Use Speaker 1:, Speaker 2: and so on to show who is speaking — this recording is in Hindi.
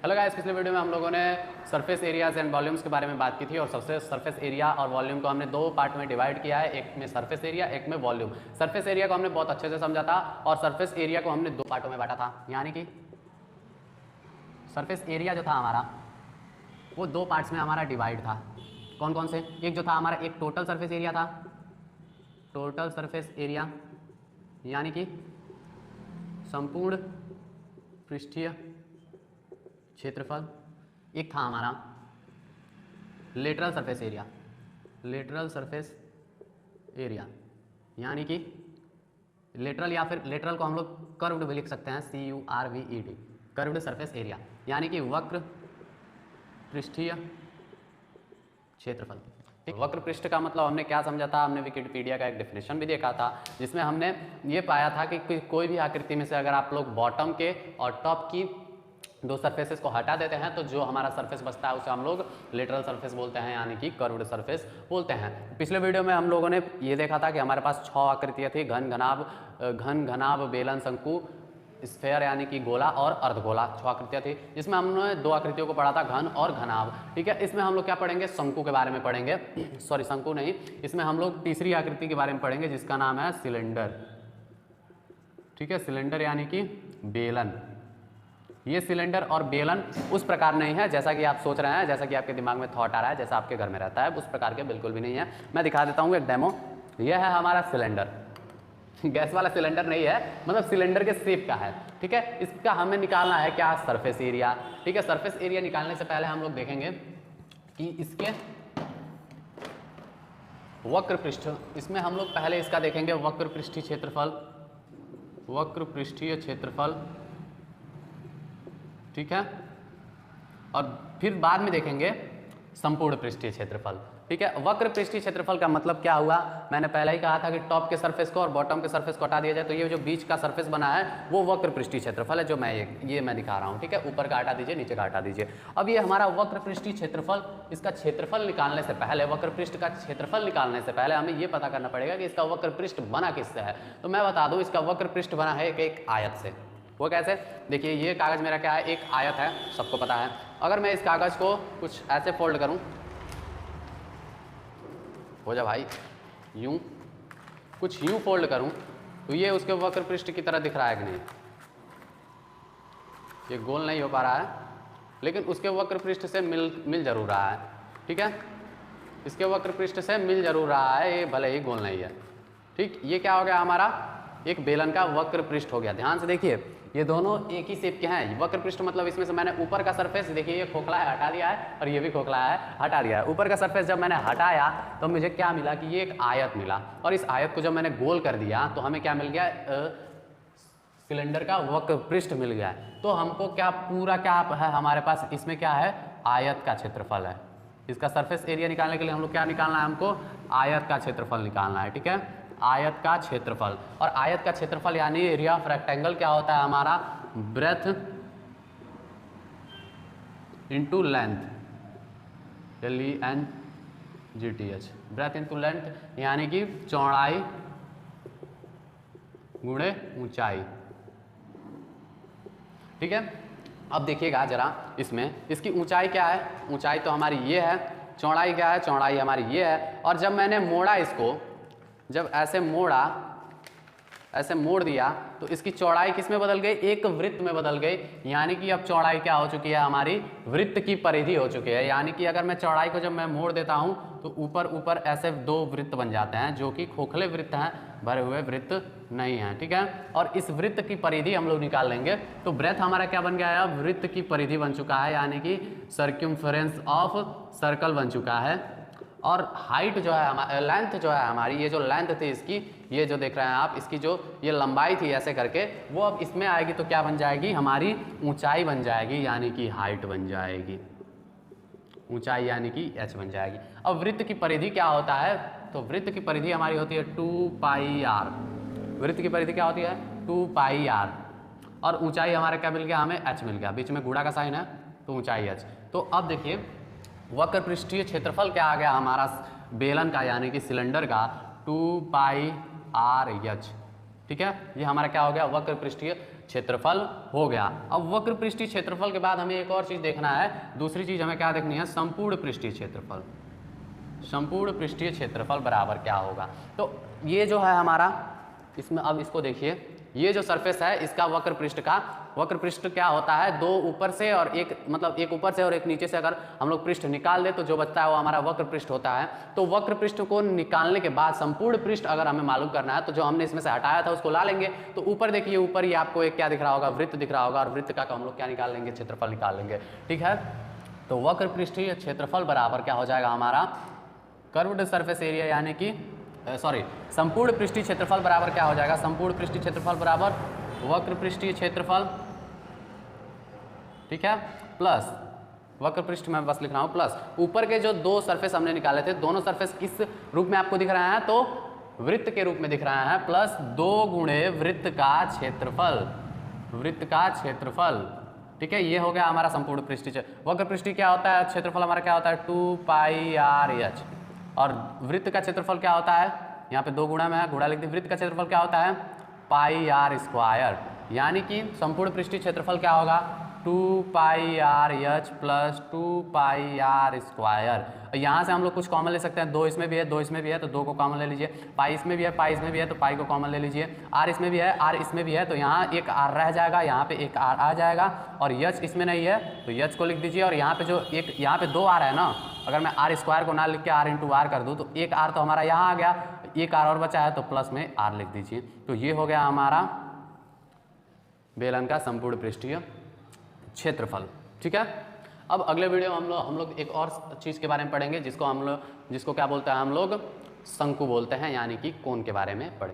Speaker 1: हेलो गाइस, पिछले वीडियो में हम लोगों ने सरफेस एरियाज एंड वॉल्यूम्स के बारे में बात की थी और सबसे सरफेस एरिया और वॉल्यूम को हमने दो पार्ट में डिवाइड किया है, एक में सरफेस एरिया, एक में वॉल्यूम। सरफेस एरिया को हमने बहुत अच्छे से समझा था और सरफेस एरिया को हमने दो पार्टों में बांटा था, यानी कि सरफेस एरिया जो था हमारा वो दो पार्ट्स में हमारा डिवाइड था। कौन कौन से? एक जो था हमारा, एक टोटल सरफेस एरिया था, टोटल सरफेस एरिया यानी कि संपूर्ण पृष्ठीय क्षेत्रफल। एक था हमारा lateral surface area, lateral surface area यानी कि लेटरल या फिर लेटरल को हम लोग कर्व्ड भी लिख सकते हैं, CURVED, कर्व्ड सरफेस एरिया यानी कि वक्र पृष्ठीय क्षेत्रफल। वक्र पृष्ठ का मतलब हमने क्या समझा था? हमने विकिपीडिया का एक डेफिनेशन भी देखा था जिसमें हमने ये पाया था कि कोई भी आकृति में से अगर आप लोग बॉटम के और टॉप की दो सरफेसेस को हटा देते हैं तो जो हमारा सरफेस बचता है उसे हम लोग लेटरल सरफेस बोलते हैं, यानी कि कर्व्ड सरफेस बोलते हैं। पिछले वीडियो में हम लोगों ने ये देखा था कि हमारे पास 6 आकृतियाँ थी, घन घनाभ बेलन शंकु स्फेयर यानी कि गोला और अर्धगोला, 6 आकृतियाँ थी जिसमें हमने 2 आकृतियों को पढ़ा था, घन और घनाभ। ठीक है, इसमें हम लोग क्या पढ़ेंगे? शंकु के बारे में पढ़ेंगे, सॉरी शंकु नहीं, इसमें हम लोग तीसरी आकृति के बारे में पढ़ेंगे जिसका नाम है सिलेंडर। ठीक है, सिलेंडर यानी कि बेलन। ये सिलेंडर और बेलन उस प्रकार नहीं है जैसा कि आप सोच रहे हैं, जैसा कि आपके दिमाग में थॉट आ रहा है, जैसा आपके घर में रहता है, उस प्रकार के बिल्कुल भी नहीं है। मैं दिखा देता हूँ एक डेमो। यह है हमारा सिलेंडर, गैस वाला सिलेंडर नहीं है, मतलब सिलेंडर के शेप का है। ठीक है, इसका हमें निकालना है क्या? Surface area. ठीक है, सरफेस एरिया निकालने से पहले हम लोग देखेंगे कि इसके वक्र पृष्ठ, इसमें हम लोग पहले इसका देखेंगे वक्र पृष्ठीय क्षेत्रफल, वक्र पृष्ठीय क्षेत्रफल। ठीक है, और फिर बाद में देखेंगे संपूर्ण पृष्ठीय क्षेत्रफल। ठीक है, वक्र पृष्ठीय क्षेत्रफल का मतलब क्या हुआ? मैंने पहले ही कहा था कि टॉप के सरफेस को और बॉटम के सरफेस को हटा दिया जाए तो ये जो बीच का सरफेस बना है वो वक्र पृष्ठीय क्षेत्रफल है, जो मैं ये मैं दिखा रहा हूँ। ठीक है, ऊपर का हटा दीजिए, नीचे का हटा दीजिए। अब ये हमारा वक्र पृष्ठीय क्षेत्रफल, इसका क्षेत्रफल निकालने से पहले, वक्र पृष्ठ का क्षेत्रफल निकालने से पहले हमें ये पता करना पड़ेगा कि इसका वक्र पृष्ठ बना किससे है। तो मैं बता दूँ, इसका वक्र पृष्ठ बना है एक आयत से। वो कैसे? देखिए, ये कागज़ मेरा क्या है? एक आयत है, सबको पता है। अगर मैं इस कागज़ को कुछ ऐसे फोल्ड करूं, हो जा भाई, यूं कुछ यूं फोल्ड करूं तो ये उसके वक्र पृष्ठ की तरह दिख रहा है कि नहीं? ये गोल नहीं हो पा रहा है लेकिन उसके वक्र पृष्ठ से मिल जरूर रहा है। ठीक है, इसके वक्र पृष्ठ से मिल जरूर रहा है, ये भले ही गोल नहीं है। ठीक, ये क्या हो गया? हमारा एक बेलन का वक्र पृष्ठ हो गया। ध्यान से देखिए, ये दोनों एक ही शेप के हैं। वक्र पृष्ठ मतलब इसमें से मैंने ऊपर का सरफेस, देखिए ये खोखला है, हटा दिया है, और ये भी खोखला है, हटा दिया है। ऊपर का सरफेस जब मैंने हटाया तो मुझे क्या मिला कि ये एक आयत मिला, और इस आयत को जब मैंने गोल कर दिया तो हमें क्या मिल गया? सिलेंडर का वक्र पृष्ठ मिल गया। तो हमको क्या पूरा क्या है हमारे पास? इसमें क्या है? आयत का क्षेत्रफल है। इसका सरफेस एरिया निकालने के लिए हम लोग क्या निकालना है? हमको आयत का क्षेत्रफल निकालना है। ठीक है, आयत का क्षेत्रफल। और आयत का क्षेत्रफल यानी एरिया ऑफ रेक्टेंगल क्या होता है हमारा? Breath into length, LENGTH, breath into length यानी कि चौड़ाई गुणे ऊंचाई। ठीक है, अब देखिएगा जरा, इसमें इसकी ऊंचाई क्या है? ऊंचाई तो हमारी ये है। चौड़ाई क्या है? चौड़ाई हमारी ये है। और जब मैंने मोड़ा इसको, जब ऐसे मोड़ा, ऐसे मोड़ दिया तो इसकी चौड़ाई किस में बदल गई? एक वृत्त में बदल गई। यानी कि अब चौड़ाई क्या हो चुकी है? हमारी वृत्त की परिधि हो चुकी है। यानी कि अगर मैं चौड़ाई को जब मैं मोड़ देता हूं तो ऊपर ऊपर ऐसे 2 वृत्त बन जाते हैं जो कि खोखले वृत्त हैं, भरे हुए वृत्त नहीं हैं। ठीक है, और इस वृत्त की परिधि हम लोग निकाल लेंगे। तो ब्रेथ हमारा क्या बन गया है? अब वृत्त की परिधि बन चुका है, यानी कि सर्क्यूम्फरेंस ऑफ सर्कल बन चुका है। और हाइट जो है हमारी, लेंथ जो है हमारी, ये जो लेंथ थी इसकी, ये जो देख रहे हैं आप, इसकी जो ये लंबाई थी ऐसे करके, वो अब इसमें आएगी तो क्या बन जाएगी? हमारी ऊंचाई बन जाएगी, यानी कि हाइट बन जाएगी। ऊंचाई यानी कि h बन जाएगी। अब वृत्त की परिधि क्या होता है? तो वृत्त की परिधि हमारी होती है 2πr। वृत्त की परिधि क्या होती है? 2πr। और ऊंचाई हमारा क्या मिल गया? हमें h मिल गया, बीच में गुणा का साइन है तो ऊंचाई h। तो अब देखिए, वक्र पृष्ठीय क्षेत्रफल क्या आ गया हमारा बेलन का, यानी कि सिलेंडर का? 2πRh। ठीक है, ये हमारा क्या हो गया? वक्र पृष्ठीय क्षेत्रफल हो गया। अब वक्र पृष्ठीय क्षेत्रफल के बाद हमें एक और चीज़ देखना है, दूसरी चीज़ हमें क्या देखनी है, संपूर्ण पृष्ठीय क्षेत्रफल। संपूर्ण पृष्ठीय क्षेत्रफल बराबर क्या होगा। तो ये जो है हमारा, इसमें अब इसको देखिए, ये जो सरफेस है इसका वक्र पृष्ठ क्या होता है, दो ऊपर से और एक, मतलब एक ऊपर से और एक नीचे से अगर हम लोग पृष्ठ निकाल दे तो जो बचता है वो हमारा वक्र पृष्ठ होता है। तो वक्र पृष्ठ को निकालने के बाद संपूर्ण पृष्ठ अगर हमें मालूम करना है तो जो हमने इसमें से हटाया था उसको ला लेंगे। तो ऊपर देखिए, ऊपर ही आपको एक क्या दिख रहा होगा, वृत्त दिख रहा होगा, और वृत्त का हम लोग क्या निकाल लेंगे, क्षेत्रफल निकाल लेंगे। ठीक है, तो वक्र पृष्ठीय क्षेत्रफल बराबर क्या हो जाएगा हमारा, कर्व्ड सरफेस एरिया, यानी कि संपूर्ण पृष्ठीय क्षेत्रफल बराबर क्या हो जाएगा, संपूर्ण पृष्ठीय क्षेत्रफल बराबर वक्र पृष्ठीय क्षेत्रफल, ठीक है, प्लस वक्र पृष्ठ में बस लिख रहा हूं, प्लस ऊपर के जो दो सरफेस हमने निकाले थे, दोनों सरफेस किस रूप में आपको दिख रहे हैं, तो वृत्त के रूप में दिख रहा है, प्लस 2 गुणे वृत्त का क्षेत्रफल, ठीक है। ये हो गया हमारा संपूर्ण पृष्ठीय। वक्र पृष्ठीय क्या होता है, क्षेत्रफल हमारा क्या होता है, 2πr/h, और वृत्त का क्षेत्रफल क्या होता है, यहाँ पे 2 गुणा में है, गुणा लिख दी, वृत्त का क्षेत्रफल क्या होता है, πr², यानी कि संपूर्ण पृष्ठीय क्षेत्रफल क्या होगा, 2πr/h प्लस 2πr²। यहाँ से हम लोग कुछ कॉमन ले सकते हैं, 2 इसमें भी है, 2 इसमें भी है, तो 2 को कॉमन ले लीजिए, पाई इसमें भी है, पाई इसमें भी है, तो पाई को कॉमन ले लीजिए, आर इसमें भी है, आर इसमें भी है, तो यहाँ एक आर रह जाएगा, यहाँ पे एक आर आ जाएगा, और यच इसमें नहीं है तो यच को लिख दीजिए, और यहाँ पे जो एक, यहाँ पे 2 आर है ना, अगर मैं r² को ना लिख के r इंटू आर कर दूँ तो एक आर तो हमारा यहाँ आ गया, एक आर और बचा है तो प्लस में आर लिख दीजिए। तो ये हो गया हमारा बेलन का संपूर्ण पृष्ठीय क्षेत्रफल। ठीक है, अब अगले वीडियो में हम लोग एक और चीज़ के बारे में पढ़ेंगे, जिसको क्या बोलते हैं हम लोग, शंकु बोलते हैं, यानी कि कोण के बारे में पढ़ेंगे।